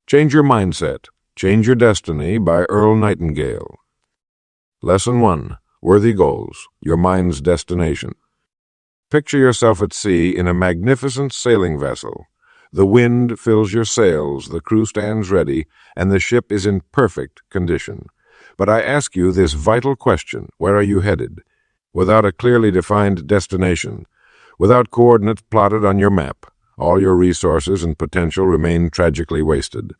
Change Your Mindset, Change Your Destiny by Earl Nightingale. Lesson 1. Worthy Goals, Your Mind's Destination. Picture yourself at sea in a magnificent sailing vessel. The wind fills your sails, the crew stands ready, and the ship is in perfect condition. But I ask you this vital question: where are you headed? Without a clearly defined destination, without coordinates plotted on your map, all your resources and potential remain tragically wasted.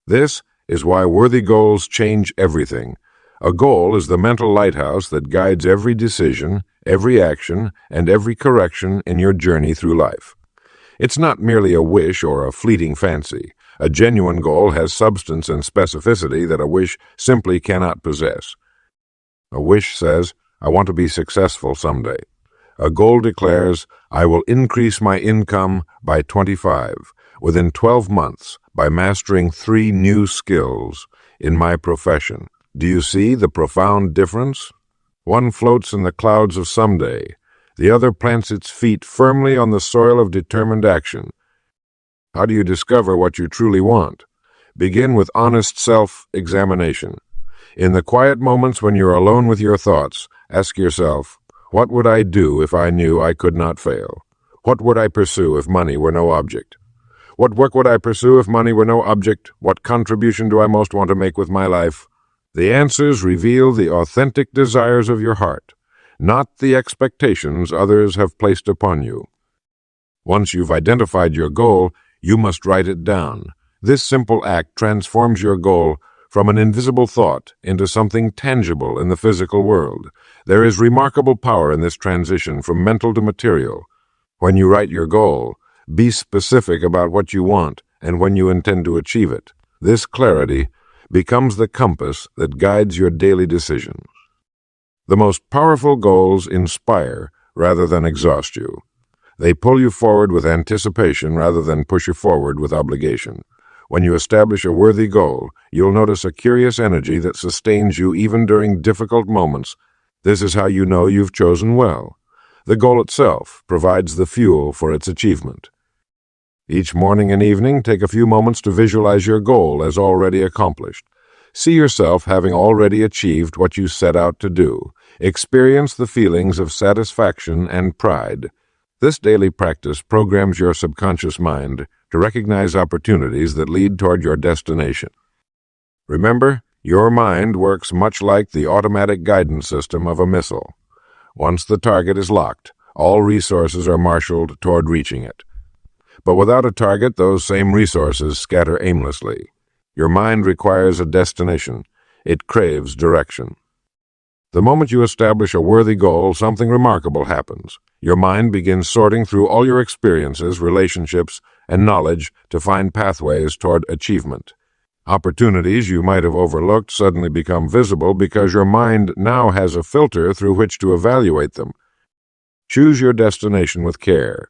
This is why worthy goals change everything. A goal is the mental lighthouse that guides every decision, every action, and every correction in your journey through life. It's not merely a wish or a fleeting fancy. A genuine goal has substance and specificity that a wish simply cannot possess. A wish says, "I want to be successful someday." A goal declares, "I will increase my income by 25 within 12 months by mastering 3 new skills in my profession." Do you see the profound difference? One floats in the clouds of someday. The other plants its feet firmly on the soil of determined action. How do you discover what you truly want? Begin with honest self-examination. In the quiet moments when you're alone with your thoughts, ask yourself, what would I do if I knew I could not fail? What would I pursue if money were no object? What work would I pursue if money were no object? What contribution do I most want to make with my life? The answers reveal the authentic desires of your heart, not the expectations others have placed upon you. Once you've identified your goal, you must write it down. This simple act transforms your goal from an invisible thought into something tangible in the physical world. There is remarkable power in this transition from mental to material. When you write your goal, be specific about what you want and when you intend to achieve it. This clarity becomes the compass that guides your daily decisions. The most powerful goals inspire rather than exhaust you. They pull you forward with anticipation rather than push you forward with obligation. When you establish a worthy goal, you'll notice a curious energy that sustains you even during difficult moments. This is how you know you've chosen well. The goal itself provides the fuel for its achievement. Each morning and evening, take a few moments to visualize your goal as already accomplished. See yourself having already achieved what you set out to do. Experience the feelings of satisfaction and pride. This daily practice programs your subconscious mind to recognize opportunities that lead toward your destination. Remember, your mind works much like the automatic guidance system of a missile. Once the target is locked, all resources are marshaled toward reaching it. But without a target, those same resources scatter aimlessly. Your mind requires a destination. It craves direction. The moment you establish a worthy goal, something remarkable happens. Your mind begins sorting through all your experiences, relationships, and knowledge to find pathways toward achievement. Opportunities you might have overlooked suddenly become visible because your mind now has a filter through which to evaluate them. Choose your destination with care,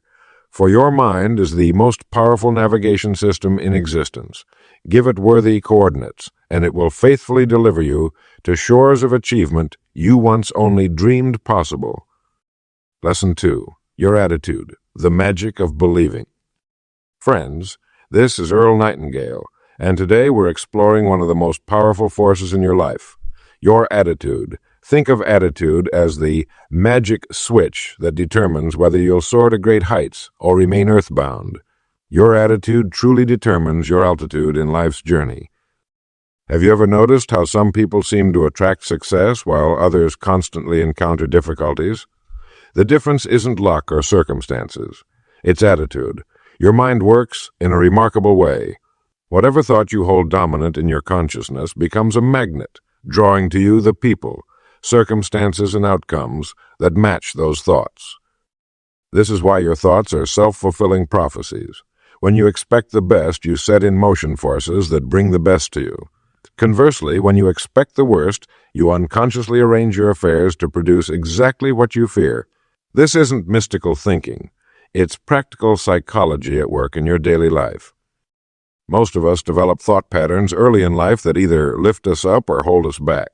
for your mind is the most powerful navigation system in existence. Give it worthy coordinates, and it will faithfully deliver you to shores of achievement you once only dreamed possible. Lesson 2. Your Attitude, the Magic of Believing. Friends, this is Earl Nightingale, and today we're exploring one of the most powerful forces in your life, your attitude. Think of attitude as the magic switch that determines whether you'll soar to great heights or remain earthbound. Your attitude truly determines your altitude in life's journey. Have you ever noticed how some people seem to attract success while others constantly encounter difficulties? The difference isn't luck or circumstances. It's attitude. Your mind works in a remarkable way. Whatever thought you hold dominant in your consciousness becomes a magnet, drawing to you the people, circumstances, and outcomes that match those thoughts. This is why your thoughts are self-fulfilling prophecies. When you expect the best, you set in motion forces that bring the best to you. Conversely, when you expect the worst, you unconsciously arrange your affairs to produce exactly what you fear. This isn't mystical thinking. It's practical psychology at work in your daily life. Most of us develop thought patterns early in life that either lift us up or hold us back.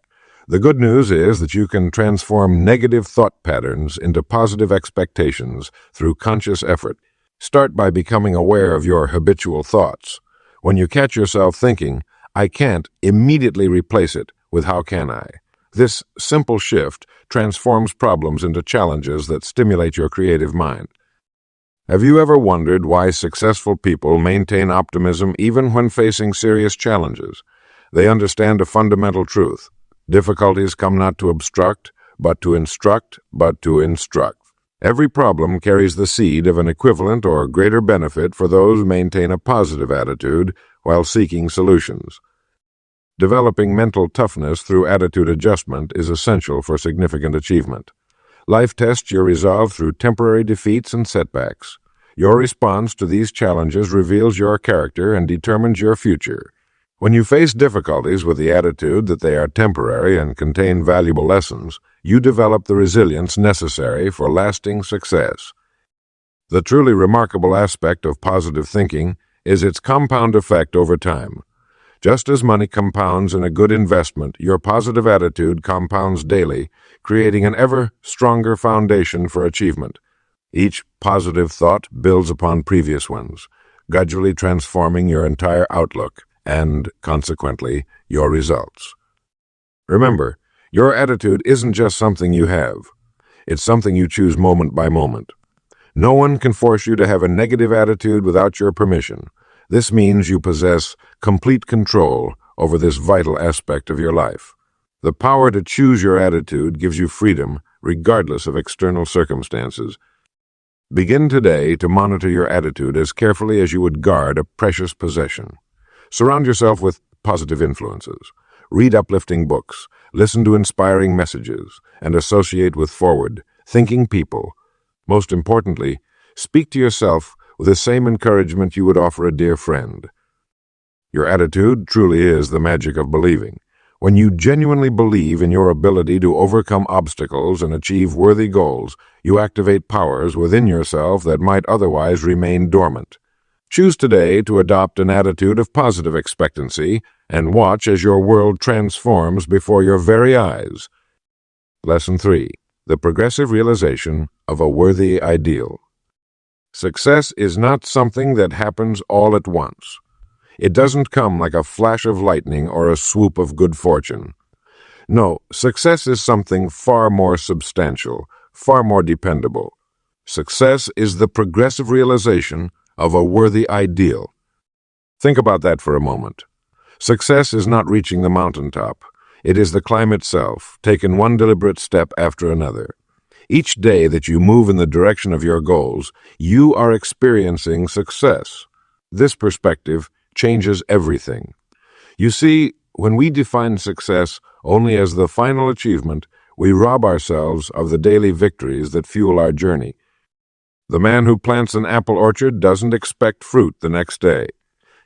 The good news is that you can transform negative thought patterns into positive expectations through conscious effort. Start by becoming aware of your habitual thoughts. When you catch yourself thinking, "I can't," immediately replace it with "how can I?" This simple shift transforms problems into challenges that stimulate your creative mind. Have you ever wondered why successful people maintain optimism even when facing serious challenges? They understand a fundamental truth. Difficulties come not to obstruct, but to instruct, but to instruct. Every problem carries the seed of an equivalent or greater benefit for those who maintain a positive attitude while seeking solutions. Developing mental toughness through attitude adjustment is essential for significant achievement. Life tests your resolve through temporary defeats and setbacks. Your response to these challenges reveals your character and determines your future. When you face difficulties with the attitude that they are temporary and contain valuable lessons, you develop the resilience necessary for lasting success. The truly remarkable aspect of positive thinking is its compound effect over time. Just as money compounds in a good investment, your positive attitude compounds daily, creating an ever stronger foundation for achievement. Each positive thought builds upon previous ones, gradually transforming your entire outlook and, consequently, your results. Remember, your attitude isn't just something you have. It's something you choose moment by moment. No one can force you to have a negative attitude without your permission. This means you possess complete control over this vital aspect of your life. The power to choose your attitude gives you freedom, regardless of external circumstances. Begin today to monitor your attitude as carefully as you would guard a precious possession. Surround yourself with positive influences. Read uplifting books, listen to inspiring messages, and associate with forward-thinking people. Most importantly, speak to yourself with the same encouragement you would offer a dear friend. Your attitude truly is the magic of believing. When you genuinely believe in your ability to overcome obstacles and achieve worthy goals, you activate powers within yourself that might otherwise remain dormant. Choose today to adopt an attitude of positive expectancy and watch as your world transforms before your very eyes. Lesson 3. The progressive realization of a worthy ideal. Success is not something that happens all at once. It doesn't come like a flash of lightning or a swoop of good fortune. No, success is something far more substantial, far more dependable. Success is the progressive realization of a worthy ideal. Think about that for a moment. Success is not reaching the mountaintop. It is the climb itself, taken one deliberate step after another. Each day that you move in the direction of your goals, you are experiencing success. This perspective changes everything. You see, when we define success only as the final achievement, we rob ourselves of the daily victories that fuel our journey. The man who plants an apple orchard doesn't expect fruit the next day.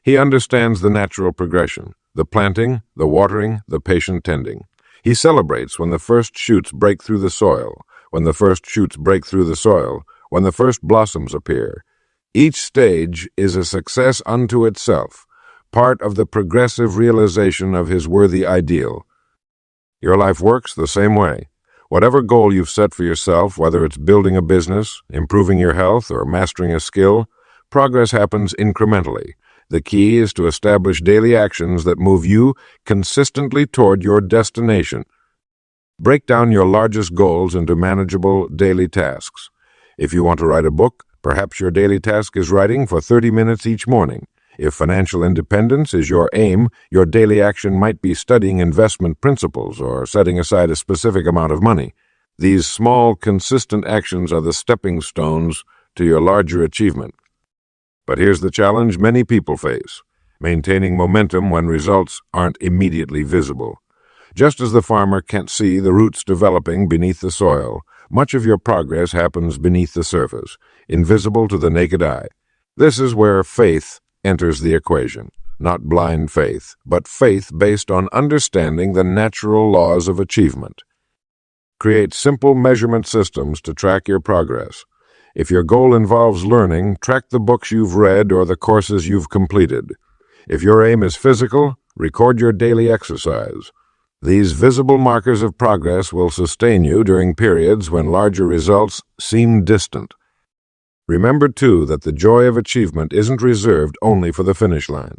He understands the natural progression, the planting, the watering, the patient tending. He celebrates when the first shoots break through the soil, when the first shoots break through the soil, when the first blossoms appear. Each stage is a success unto itself, part of the progressive realization of his worthy ideal. Your life works the same way. Whatever goal you've set for yourself, whether it's building a business, improving your health, or mastering a skill, progress happens incrementally. The key is to establish daily actions that move you consistently toward your destination. Break down your largest goals into manageable daily tasks. If you want to write a book, perhaps your daily task is writing for 30 minutes each morning. If financial independence is your aim, your daily action might be studying investment principles or setting aside a specific amount of money. These small, consistent actions are the stepping stones to your larger achievement. But here's the challenge many people face: maintaining momentum when results aren't immediately visible. Just as the farmer can't see the roots developing beneath the soil, much of your progress happens beneath the surface, invisible to the naked eye. This is where faith enters the equation. Not blind faith, but faith based on understanding the natural laws of achievement. Create simple measurement systems to track your progress. If your goal involves learning, track the books you've read or the courses you've completed. If your aim is physical, record your daily exercise. These visible markers of progress will sustain you during periods when larger results seem distant. Remember, too, that the joy of achievement isn't reserved only for the finish line.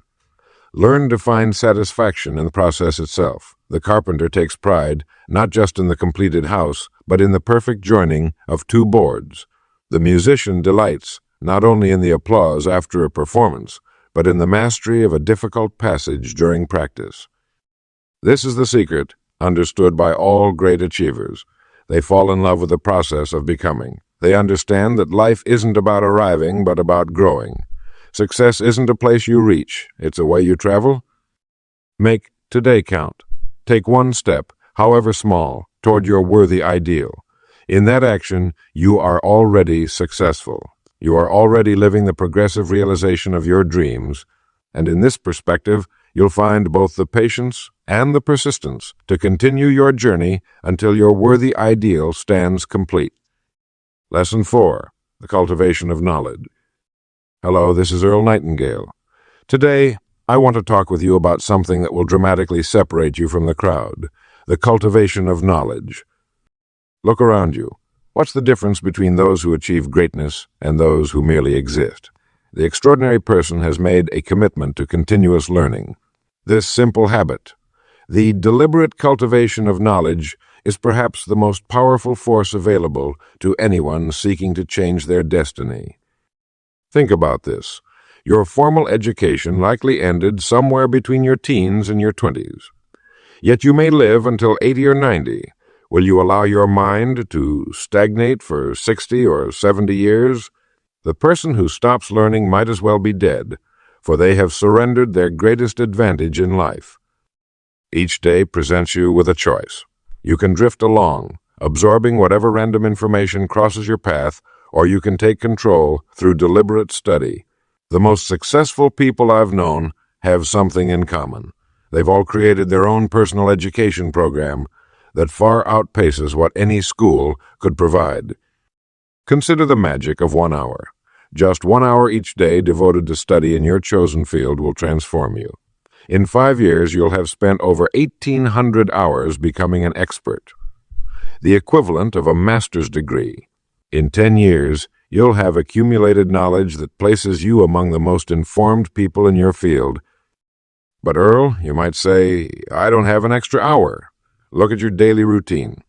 Learn to find satisfaction in the process itself. The carpenter takes pride not just in the completed house, but in the perfect joining of two boards. The musician delights not only in the applause after a performance, but in the mastery of a difficult passage during practice. This is the secret, understood by all great achievers. They fall in love with the process of becoming. They understand that life isn't about arriving, but about growing. Success isn't a place you reach, it's a way you travel. Make today count. Take one step, however small, toward your worthy ideal. In that action, you are already successful. You are already living the progressive realization of your dreams, and in this perspective, you'll find both the patience and the persistence to continue your journey until your worthy ideal stands complete. Lesson 4. The Cultivation of Knowledge. Hello, this is Earl Nightingale. Today, I want to talk with you about something that will dramatically separate you from the crowd, the cultivation of knowledge. Look around you. What's the difference between those who achieve greatness and those who merely exist? The extraordinary person has made a commitment to continuous learning. This simple habit, the deliberate cultivation of knowledge, is perhaps the most powerful force available to anyone seeking to change their destiny. Think about this. Your formal education likely ended somewhere between your teens and your 20s. Yet you may live until 80 or 90. Will you allow your mind to stagnate for 60 or 70 years? The person who stops learning might as well be dead, for they have surrendered their greatest advantage in life. Each day presents you with a choice. You can drift along, absorbing whatever random information crosses your path, or you can take control through deliberate study. The most successful people I've known have something in common. They've all created their own personal education program that far outpaces what any school could provide. Consider the magic of 1 hour. Just 1 hour each day devoted to study in your chosen field will transform you. In 5 years, you'll have spent over 1,800 hours becoming an expert, the equivalent of a master's degree. In 10 years, you'll have accumulated knowledge that places you among the most informed people in your field. But Earl, you might say, I don't have an extra hour. Look at your daily routine.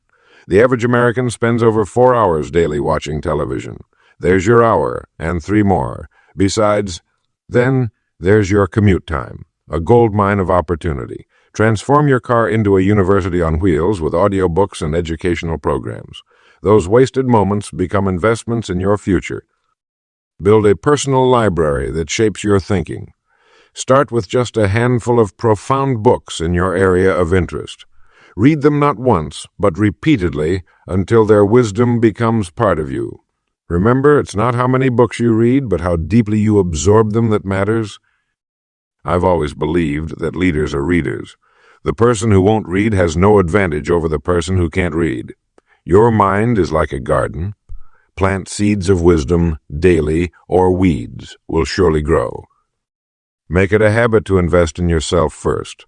The average American spends over 4 hours daily watching television. There's your hour, and 3 more. Besides, then there's your commute time, a goldmine of opportunity. Transform your car into a university on wheels with audiobooks and educational programs. Those wasted moments become investments in your future. Build a personal library that shapes your thinking. Start with just a handful of profound books in your area of interest. Read them not once, but repeatedly until their wisdom becomes part of you. Remember, it's not how many books you read, but how deeply you absorb them that matters. I've always believed that leaders are readers. The person who won't read has no advantage over the person who can't read. Your mind is like a garden. Plant seeds of wisdom daily, or weeds will surely grow. Make it a habit to invest in yourself first.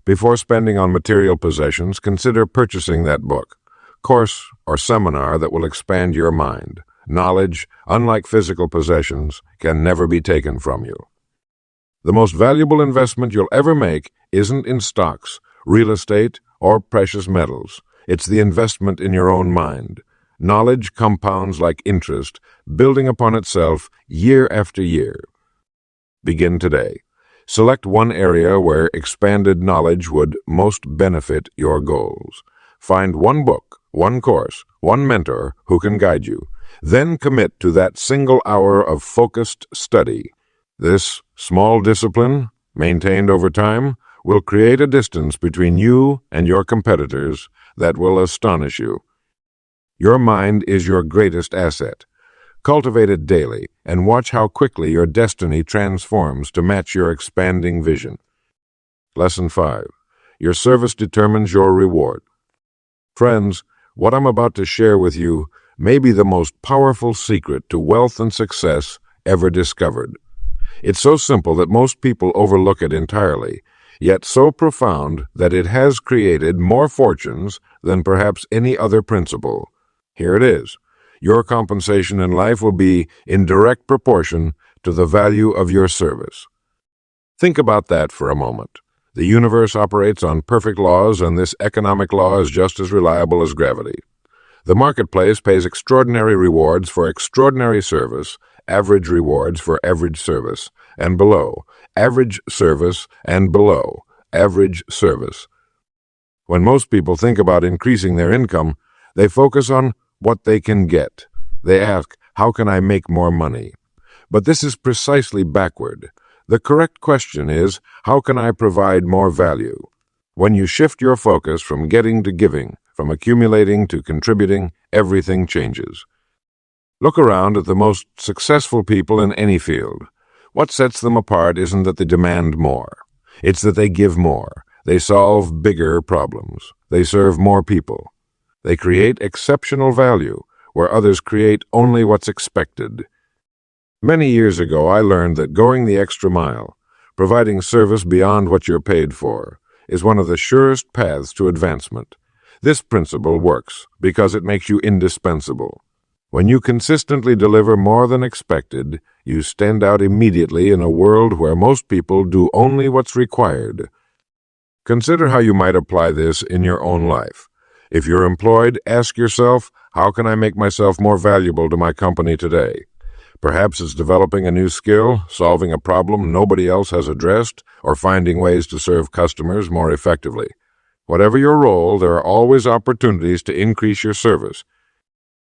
Before spending on material possessions, consider purchasing that book, course, or seminar that will expand your mind. Knowledge, unlike physical possessions, can never be taken from you. The most valuable investment you'll ever make isn't in stocks, real estate, or precious metals. It's the investment in your own mind. Knowledge compounds like interest, building upon itself year after year. Begin today. Select one area where expanded knowledge would most benefit your goals. Find one book, one course, one mentor who can guide you. Then commit to that single hour of focused study. This small discipline, maintained over time, will create a distance between you and your competitors that will astonish you. Your mind is your greatest asset. Cultivate it daily and watch how quickly your destiny transforms to match your expanding vision. Lesson 5. Your service determines your reward. Friends, what I'm about to share with you may be the most powerful secret to wealth and success ever discovered. It's so simple that most people overlook it entirely, yet so profound that it has created more fortunes than perhaps any other principle. Here it is. Your compensation in life will be in direct proportion to the value of your service. Think about that for a moment. The universe operates on perfect laws, and this economic law is just as reliable as gravity. The marketplace pays extraordinary rewards for extraordinary service, average rewards for average service, and below, average service, and below, average service. When most people think about increasing their income, they focus on what they can get. They ask, how can I make more money? But this is precisely backward. The correct question is, how can I provide more value? When you shift your focus from getting to giving, from accumulating to contributing, everything changes. Look around at the most successful people in any field. What sets them apart isn't that they demand more. It's that they give more. They solve bigger problems. They serve more people. They create exceptional value, where others create only what's expected. Many years ago, I learned that going the extra mile, providing service beyond what you're paid for, is one of the surest paths to advancement. This principle works because it makes you indispensable. When you consistently deliver more than expected, you stand out immediately in a world where most people do only what's required. Consider how you might apply this in your own life. If you're employed, ask yourself, how can I make myself more valuable to my company today? Perhaps it's developing a new skill, solving a problem nobody else has addressed, or finding ways to serve customers more effectively. Whatever your role, there are always opportunities to increase your service.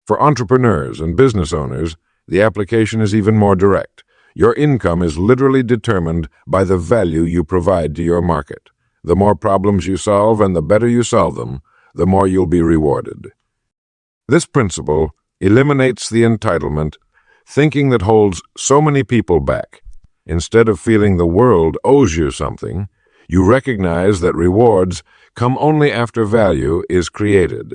For entrepreneurs and business owners, the application is even more direct. Your income is literally determined by the value you provide to your market. The more problems you solve and the better you solve them, the more you'll be rewarded. This principle eliminates the entitlement thinking that holds so many people back. Instead of feeling the world owes you something, you recognize that rewards come only after value is created.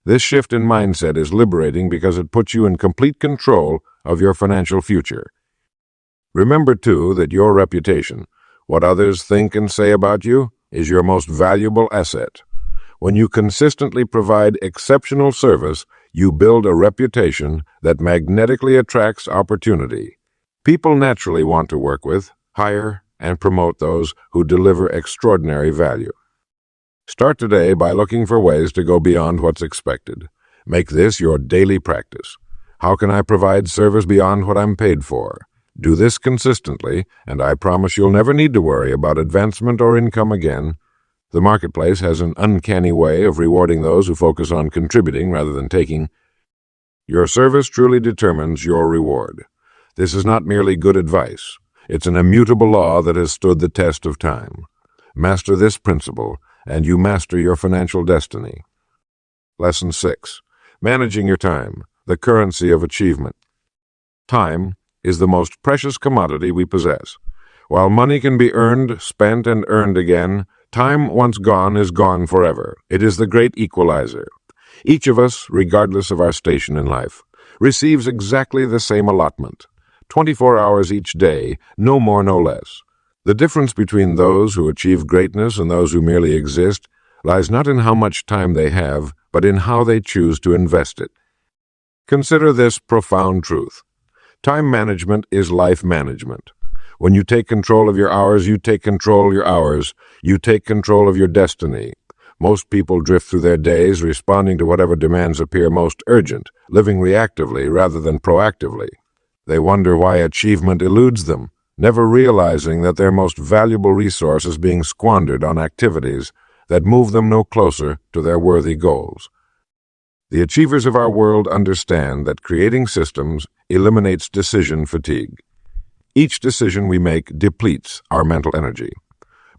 This shift in mindset is liberating because it puts you in complete control of your financial future. Remember, too, that your reputation, what others think and say about you, is your most valuable asset. When you consistently provide exceptional service, you build a reputation that magnetically attracts opportunity. People naturally want to work with, hire, and promote those who deliver extraordinary value. Start today by looking for ways to go beyond what's expected. Make this your daily practice. How can I provide service beyond what I'm paid for? Do this consistently, and I promise you'll never need to worry about advancement or income again. The marketplace has an uncanny way of rewarding those who focus on contributing rather than taking. Your service truly determines your reward. This is not merely good advice. It's an immutable law that has stood the test of time. Master this principle, and you master your financial destiny. Lesson 6. Managing your time, the currency of achievement. Time is the most precious commodity we possess. While money can be earned, spent, and earned again, time once gone is gone forever. It is the great equalizer. Each of us, regardless of our station in life, receives exactly the same allotment. 24 hours each day, no more, no less. The difference between those who achieve greatness and those who merely exist lies not in how much time they have, but in how they choose to invest it. Consider this profound truth. Time management is life management. When you take control of your hours, you take control of your hours. You take control of your destiny. Most people drift through their days responding to whatever demands appear most urgent, living reactively rather than proactively. They wonder why achievement eludes them, never realizing that their most valuable resource is being squandered on activities that move them no closer to their worthy goals. The achievers of our world understand that creating systems eliminates decision fatigue. Each decision we make depletes our mental energy.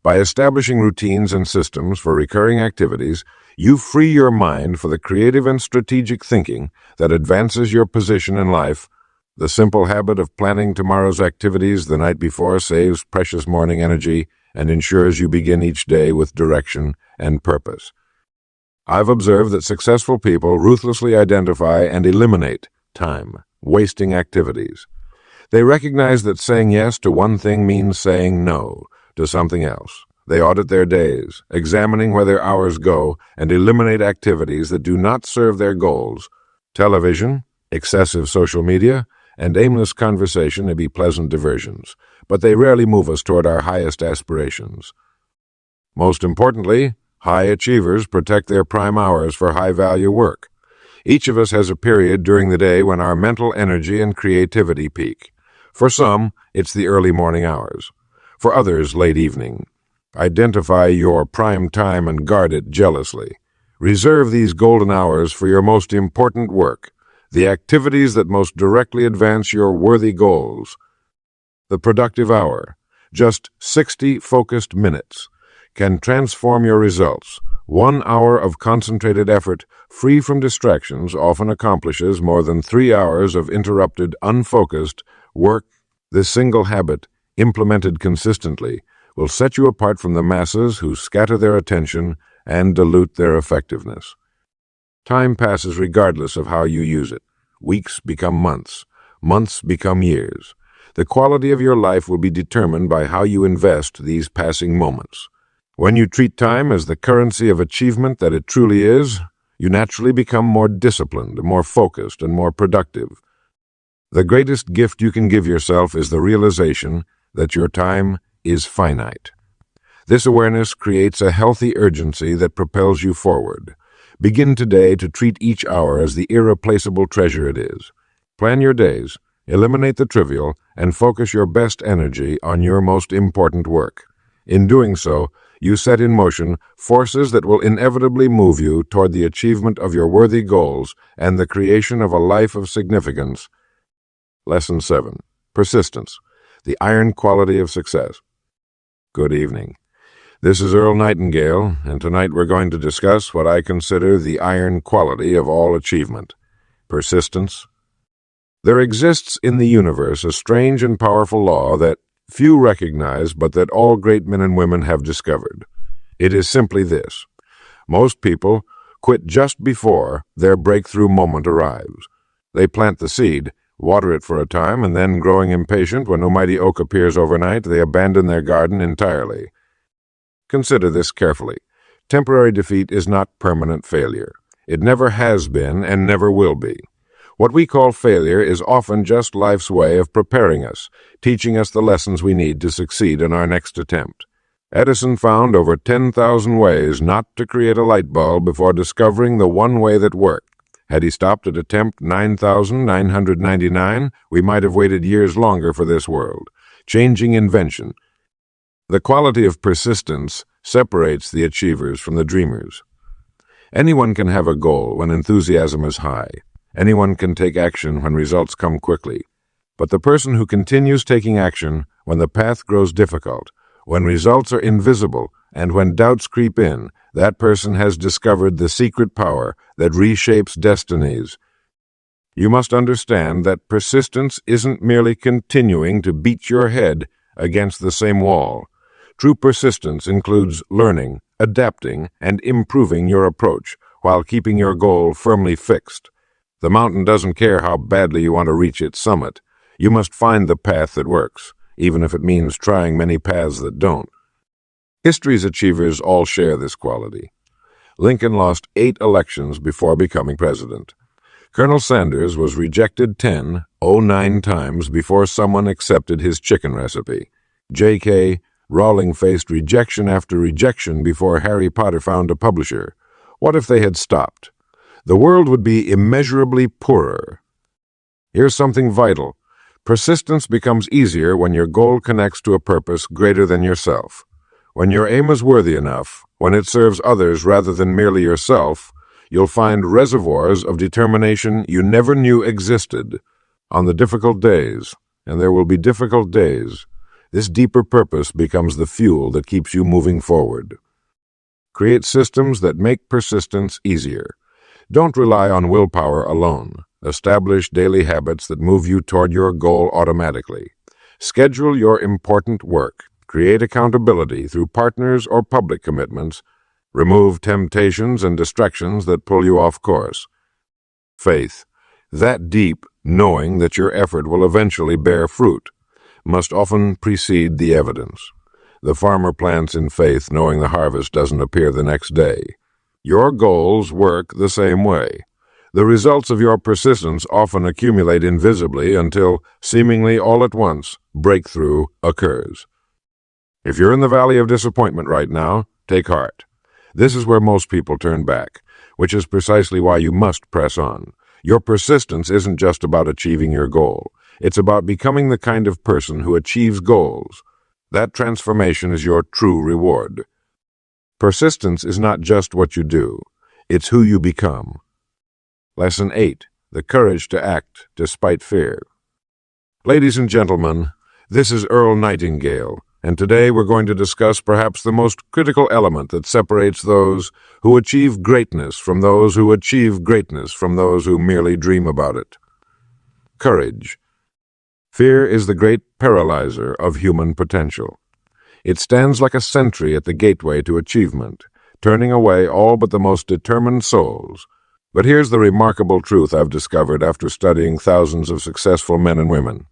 By establishing routines and systems for recurring activities, you free your mind for the creative and strategic thinking that advances your position in life. The simple habit of planning tomorrow's activities the night before saves precious morning energy and ensures you begin each day with direction and purpose. I've observed that successful people ruthlessly identify and eliminate time-wasting activities. They recognize that saying yes to one thing means saying no to something else. They audit their days, examining where their hours go, and eliminate activities that do not serve their goals. Television, excessive social media, and aimless conversation may be pleasant diversions, but they rarely move us toward our highest aspirations. Most importantly, high achievers protect their prime hours for high-value work. Each of us has a period during the day when our mental energy and creativity peak. For some, it's the early morning hours. For others, late evening. Identify your prime time and guard it jealously. Reserve these golden hours for your most important work, the activities that most directly advance your worthy goals. The productive hour, just 60 focused minutes, can transform your results. 1 hour of concentrated effort, free from distractions, often accomplishes more than 3 hours of interrupted, unfocused work. This single habit, implemented consistently, will set you apart from the masses who scatter their attention and dilute their effectiveness. Time passes regardless of how you use it. Weeks become months. Months become years. The quality of your life will be determined by how you invest these passing moments. When you treat time as the currency of achievement that it truly is, you naturally become more disciplined, more focused, and more productive. The greatest gift you can give yourself is the realization that your time is finite. This awareness creates a healthy urgency that propels you forward. Begin today to treat each hour as the irreplaceable treasure it is. Plan your days, eliminate the trivial, and focus your best energy on your most important work. In doing so, you set in motion forces that will inevitably move you toward the achievement of your worthy goals and the creation of a life of significance. Lesson 7. Persistence, the iron quality of success. Good evening. This is Earl Nightingale, and tonight we're going to discuss what I consider the iron quality of all achievement: persistence. There exists in the universe a strange and powerful law that few recognize, but that all great men and women have discovered. It is simply this: most people quit just before their breakthrough moment arrives. They plant the seed, water it for a time, and then, growing impatient when no mighty oak appears overnight, they abandon their garden entirely. Consider this carefully. Temporary defeat is not permanent failure. It never has been and never will be. What we call failure is often just life's way of preparing us, teaching us the lessons we need to succeed in our next attempt. Edison found over 10,000 ways not to create a light bulb before discovering the one way that worked. Had he stopped at attempt 9,999, we might have waited years longer for this world. Changing invention. The quality of persistence separates the achievers from the dreamers. Anyone can have a goal when enthusiasm is high. Anyone can take action when results come quickly. But the person who continues taking action when the path grows difficult, when results are invisible, and when doubts creep in, that person has discovered the secret power that reshapes destinies. You must understand that persistence isn't merely continuing to beat your head against the same wall. True persistence includes learning, adapting, and improving your approach while keeping your goal firmly fixed. The mountain doesn't care how badly you want to reach its summit. You must find the path that works, even if it means trying many paths that don't. History's achievers all share this quality. Lincoln lost 8 elections before becoming president. Colonel Sanders was rejected 9 times before someone accepted his chicken recipe. J.K. Rowling faced rejection after rejection before Harry Potter found a publisher. What if they had stopped? The world would be immeasurably poorer. Here's something vital. Persistence becomes easier when your goal connects to a purpose greater than yourself. When your aim is worthy enough, when it serves others rather than merely yourself, you'll find reservoirs of determination you never knew existed. On the difficult days, and there will be difficult days, this deeper purpose becomes the fuel that keeps you moving forward. Create systems that make persistence easier. Don't rely on willpower alone. Establish daily habits that move you toward your goal automatically. Schedule your important work. Create accountability through partners or public commitments. Remove temptations and distractions that pull you off course. Faith, that deep knowing that your effort will eventually bear fruit, must often precede the evidence. The farmer plants in faith, knowing the harvest doesn't appear the next day. Your goals work the same way. The results of your persistence often accumulate invisibly until, seemingly all at once, breakthrough occurs. If you're in the valley of disappointment right now, take heart. This is where most people turn back, which is precisely why you must press on. Your persistence isn't just about achieving your goal. It's about becoming the kind of person who achieves goals. That transformation is your true reward. Persistence is not just what you do, it's who you become. Lesson 8. The courage to act despite fear. Ladies and gentlemen, this is Earl Nightingale, and today we're going to discuss perhaps the most critical element that separates those who achieve greatness from those who achieve greatness from those who merely dream about it. Courage. Fear is the great paralyzer of human potential. It stands like a sentry at the gateway to achievement, turning away all but the most determined souls. But here's the remarkable truth I've discovered after studying thousands of successful men and women.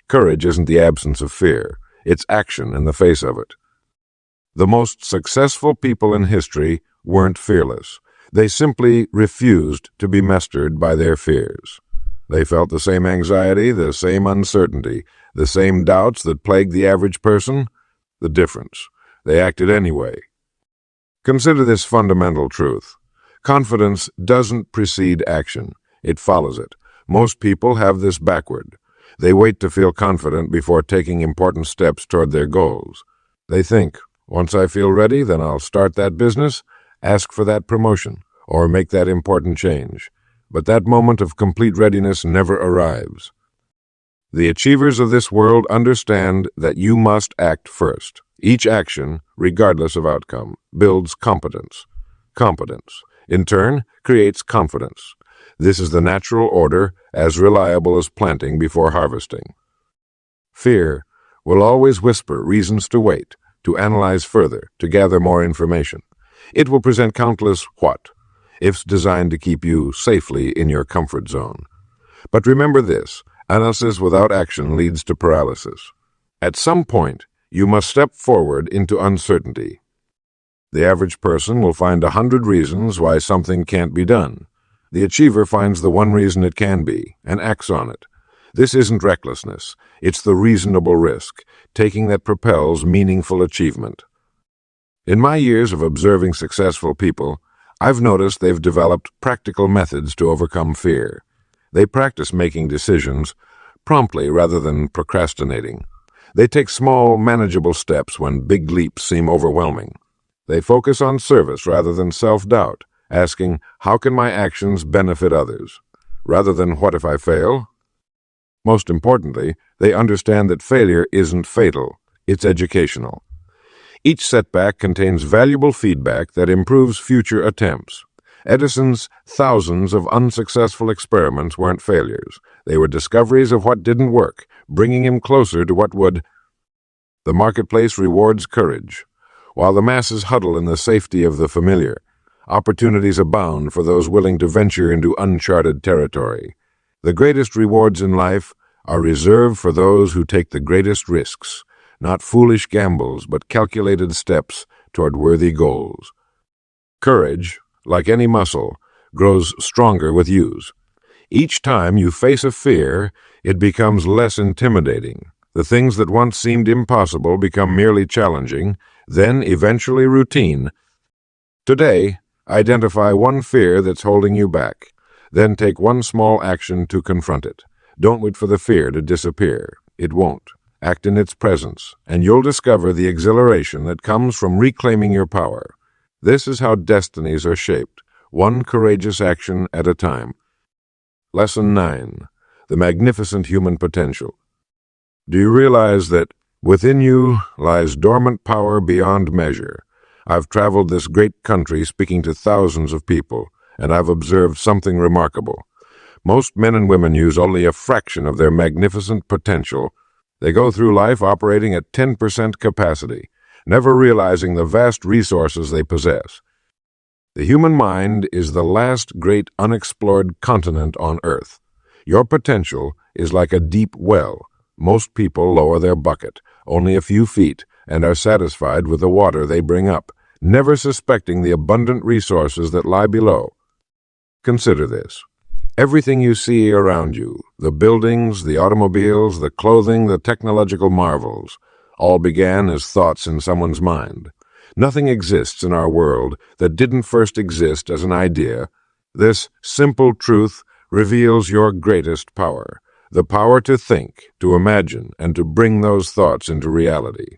Courage isn't the absence of fear, it's action in the face of it. The most successful people in history weren't fearless. They simply refused to be mastered by their fears. They felt the same anxiety, the same uncertainty, the same doubts that plagued the average person. The difference: they acted anyway. Consider this fundamental truth. Confidence doesn't precede action. It follows it. Most people have this backward. They wait to feel confident before taking important steps toward their goals. They think, once I feel ready, then I'll start that business, ask for that promotion, or make that important change. But that moment of complete readiness never arrives. The achievers of this world understand that you must act first. Each action, regardless of outcome, builds competence. Competence, in turn, creates confidence. This is the natural order, as reliable as planting before harvesting. Fear will always whisper reasons to wait, to analyze further, to gather more information. It will present countless what-ifs designed to keep you safely in your comfort zone. But remember this: analysis without action leads to paralysis. At some point, you must step forward into uncertainty. The average person will find 100 reasons why something can't be done. The achiever finds the one reason it can be, and acts on it. This isn't recklessness. It's the reasonable risk, taking that propels meaningful achievement. In my years of observing successful people, I've noticed they've developed practical methods to overcome fear. They practice making decisions promptly rather than procrastinating. They take small, manageable steps when big leaps seem overwhelming. They focus on service rather than self-doubt, asking, how can my actions benefit others, rather than what if I fail? Most importantly, they understand that failure isn't fatal, it's educational. Each setback contains valuable feedback that improves future attempts. Edison's thousands of unsuccessful experiments weren't failures. They were discoveries of what didn't work, bringing him closer to what would. The marketplace rewards courage. While the masses huddle in the safety of the familiar, opportunities abound for those willing to venture into uncharted territory. The greatest rewards in life are reserved for those who take the greatest risks, not foolish gambles, but calculated steps toward worthy goals. Courage, like any muscle, grows stronger with use. Each time you face a fear, it becomes less intimidating. The things that once seemed impossible become merely challenging, then eventually routine. Today, identify one fear that's holding you back. Then take one small action to confront it. Don't wait for the fear to disappear. It won't. Act in its presence, and you'll discover the exhilaration that comes from reclaiming your power. This is how destinies are shaped, one courageous action at a time. Lesson 9. The magnificent human potential. Do you realize that within you lies dormant power beyond measure? I've traveled this great country speaking to thousands of people, and I've observed something remarkable. Most men and women use only a fraction of their magnificent potential. They go through life operating at 10% capacity, never realizing the vast resources they possess. The human mind is the last great unexplored continent on Earth. Your potential is like a deep well. Most people lower their bucket only a few feet and are satisfied with the water they bring up, never suspecting the abundant resources that lie below. Consider this. Everything you see around you, the buildings, the automobiles, the clothing, the technological marvels, all began as thoughts in someone's mind. Nothing exists in our world that didn't first exist as an idea. This simple truth reveals your greatest power, the power to think, to imagine, and to bring those thoughts into reality.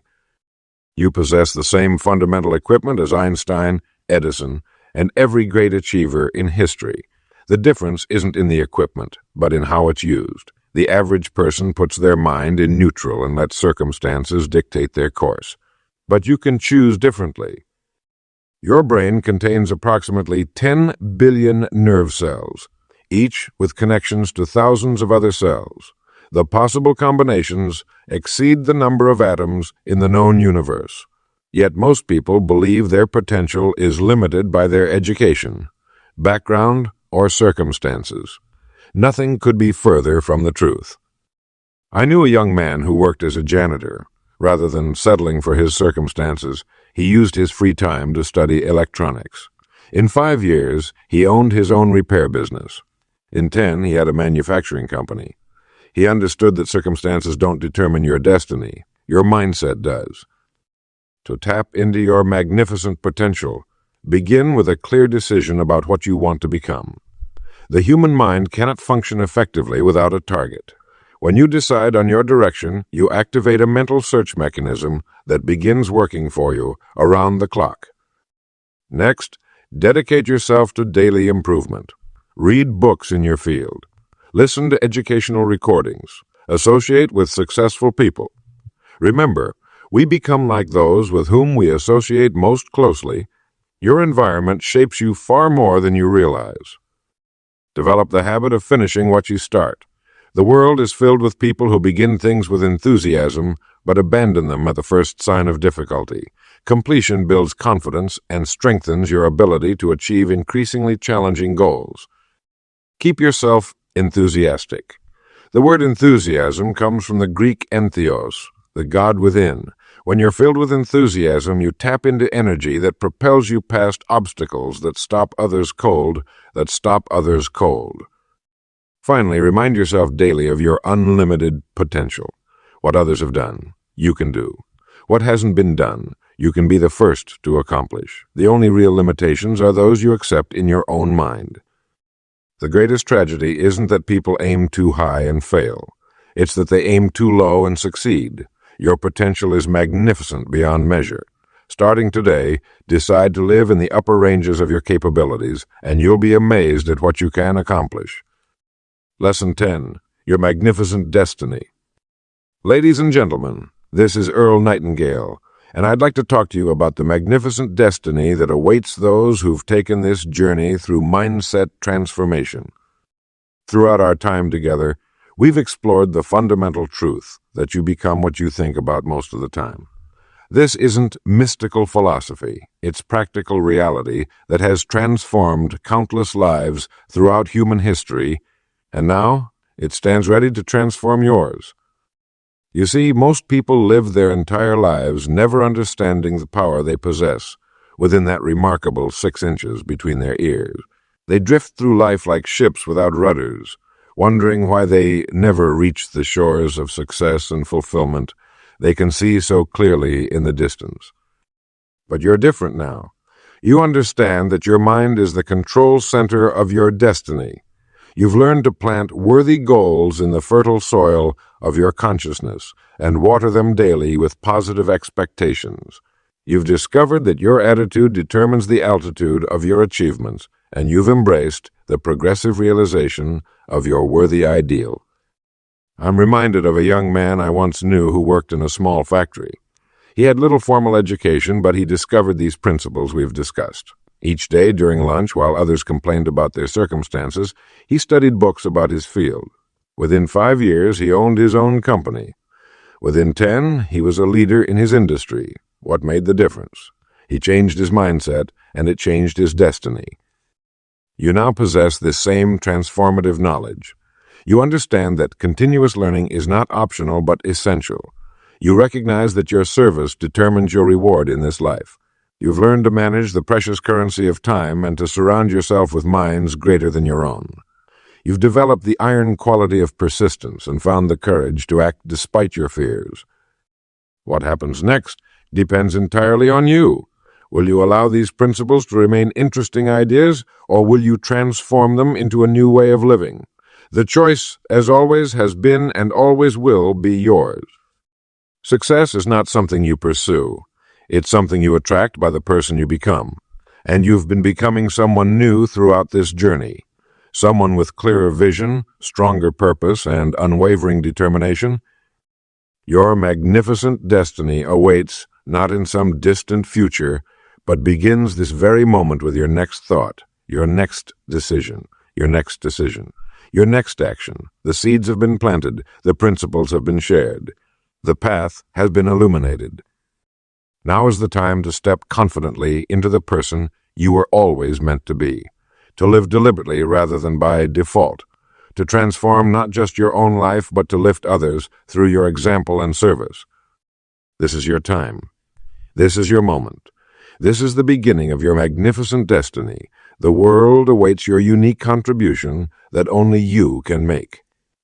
You possess the same fundamental equipment as Einstein, Edison, and every great achiever in history. The difference isn't in the equipment, but in how it's used. The average person puts their mind in neutral and lets circumstances dictate their course. But you can choose differently. Your brain contains approximately 10 billion nerve cells, each with connections to thousands of other cells. The possible combinations exceed the number of atoms in the known universe. Yet most people believe their potential is limited by their education, background, or circumstances. Nothing could be further from the truth. I knew a young man who worked as a janitor. Rather than settling for his circumstances, he used his free time to study electronics. In 5 years, he owned his own repair business. In 10, he had a manufacturing company. He understood that circumstances don't determine your destiny. Your mindset does. To tap into your magnificent potential, begin with a clear decision about what you want to become. The human mind cannot function effectively without a target. When you decide on your direction, you activate a mental search mechanism that begins working for you around the clock. Next, dedicate yourself to daily improvement. Read books in your field. Listen to educational recordings. Associate with successful people. Remember, we become like those with whom we associate most closely. Your environment shapes you far more than you realize. Develop the habit of finishing what you start. The world is filled with people who begin things with enthusiasm, but abandon them at the first sign of difficulty. Completion builds confidence and strengthens your ability to achieve increasingly challenging goals. Keep yourself enthusiastic. The word enthusiasm comes from the Greek entheos, the God within. When you're filled with enthusiasm, you tap into energy that propels you past obstacles that stop others cold. Finally, remind yourself daily of your unlimited potential. What others have done, you can do. What hasn't been done, you can be the first to accomplish. The only real limitations are those you accept in your own mind. The greatest tragedy isn't that people aim too high and fail. It's that they aim too low and succeed. Your potential is magnificent beyond measure. Starting today, decide to live in the upper ranges of your capabilities, and you'll be amazed at what you can accomplish. Lesson 10. Your Magnificent Destiny. Ladies and gentlemen, this is Earl Nightingale, and I'd like to talk to you about the magnificent destiny that awaits those who've taken this journey through mindset transformation. Throughout our time together, we've explored the fundamental truth that you become what you think about most of the time. This isn't mystical philosophy. It's practical reality that has transformed countless lives throughout human history, and now it stands ready to transform yours. You see, most people live their entire lives never understanding the power they possess within that remarkable 6 inches between their ears. They drift through life like ships without rudders, wondering why they never reach the shores of success and fulfillment they can see so clearly in the distance. But you're different now. You understand that your mind is the control center of your destiny. You've learned to plant worthy goals in the fertile soil of your consciousness and water them daily with positive expectations. You've discovered that your attitude determines the altitude of your achievements, and you've embraced the progressive realization of your worthy ideal. I'm reminded of a young man I once knew who worked in a small factory. He had little formal education, but he discovered these principles we've discussed. Each day during lunch, while others complained about their circumstances, he studied books about his field. Within 5 years, he owned his own company. Within 10, he was a leader in his industry. What made the difference? He changed his mindset, and it changed his destiny. You now possess this same transformative knowledge. You understand that continuous learning is not optional but essential. You recognize that your service determines your reward in this life. You've learned to manage the precious currency of time and to surround yourself with minds greater than your own. You've developed the iron quality of persistence and found the courage to act despite your fears. What happens next depends entirely on you. Will you allow these principles to remain interesting ideas, or will you transform them into a new way of living? The choice, as always, has been and always will be yours. Success is not something you pursue. It's something you attract by the person you become. And you've been becoming someone new throughout this journey. Someone with clearer vision, stronger purpose, and unwavering determination. Your magnificent destiny awaits not in some distant future, but begins this very moment with your next thought, your next decision, your next action. The seeds have been planted, the principles have been shared, the path has been illuminated. Now is the time to step confidently into the person you were always meant to be, to live deliberately rather than by default, to transform not just your own life but to lift others through your example and service. This is your time. This is your moment. This is the beginning of your magnificent destiny. The world awaits your unique contribution that only you can make.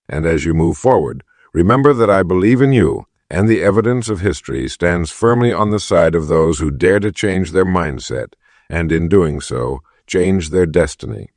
And as you move forward, remember that I believe in you, and the evidence of history stands firmly on the side of those who dare to change their mindset, and in doing so, change their destiny.